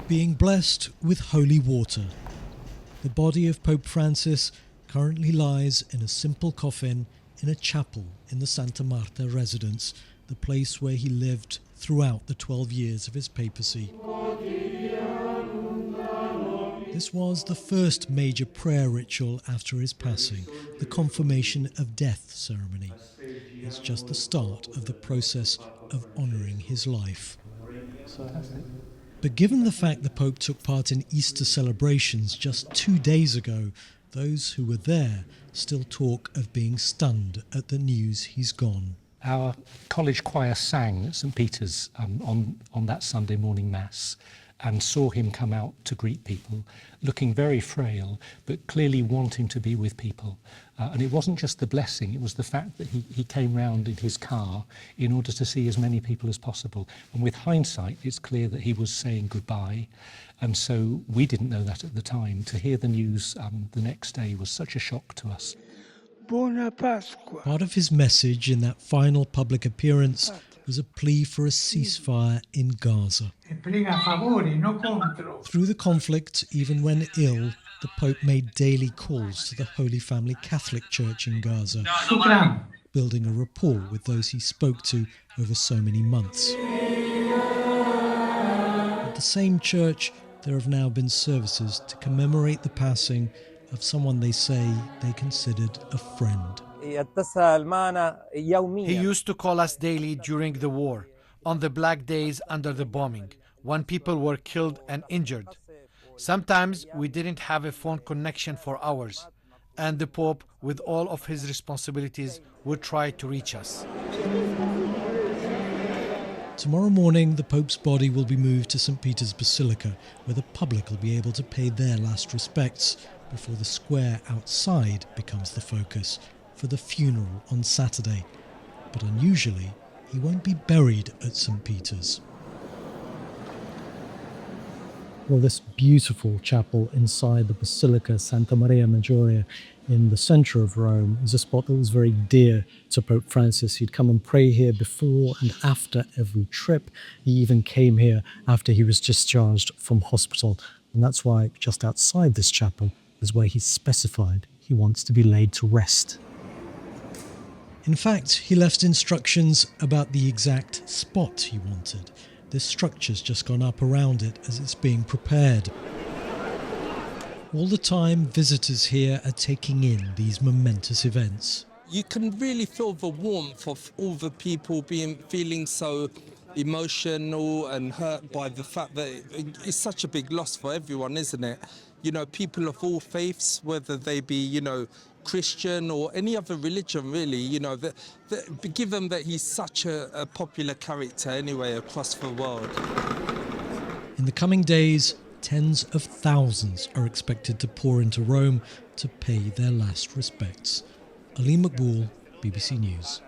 being blessed with holy water. The body of Pope Francis currently lies in a simple coffin in a chapel in the Santa Marta residence, the place where he lived throughout the 12 years of his papacy. This was the first major prayer ritual after his passing, the confirmation of death ceremony. It's just the start of the process of honouring his life. But given the fact the Pope took part in Easter celebrations just 2 days ago, those who were there still talk of being stunned at the news he's gone. Our college choir sang at St Peter's on that Sunday morning Mass and saw him come out to greet people, looking very frail, but clearly wanting to be with people. And it wasn't just the blessing, it was the fact that he came round in his car in order to see as many people as possible. And with hindsight, it's clear that he was saying goodbye. And so we didn't know that at the time. To hear the news the next day was such a shock to us. Buona Pasqua. Part of his message in that final public appearance was a plea for a ceasefire in Gaza. Through the conflict, even when ill, the Pope made daily calls to the Holy Family Catholic Church in Gaza, building a rapport with those he spoke to over so many months. At the same church, there have now been services to commemorate the passing of someone they say they considered a friend. He used to call us daily during the war, on the black days under the bombing, when people were killed and injured. Sometimes we didn't have a phone connection for hours, and the Pope, with all of his responsibilities, would try to reach us. Tomorrow morning, the Pope's body will be moved to St Peter's Basilica, where the public will be able to pay their last respects before the square outside becomes the focus for the funeral on Saturday. But unusually, he won't be buried at St Peter's. Well, this beautiful chapel inside the Basilica Santa Maria Maggiore in the centre of Rome is a spot that was very dear to Pope Francis. He'd come and pray here before and after every trip. He even came here after he was discharged from hospital. And that's why just outside this chapel is where he's specified he wants to be laid to rest. In fact, he left instructions about the exact spot he wanted. This structure's just gone up around it as it's being prepared. All the time, visitors here are taking in these momentous events. You can really feel the warmth of all the people feeling so emotional and hurt by the fact that it's such a big loss for everyone, isn't it? You know, people of all faiths, whether they be, Christian or any other religion, really, given that he's such a popular character anyway across the world. In the coming days, tens of thousands are expected to pour into Rome to pay their last respects. Ali Maqbool, BBC News.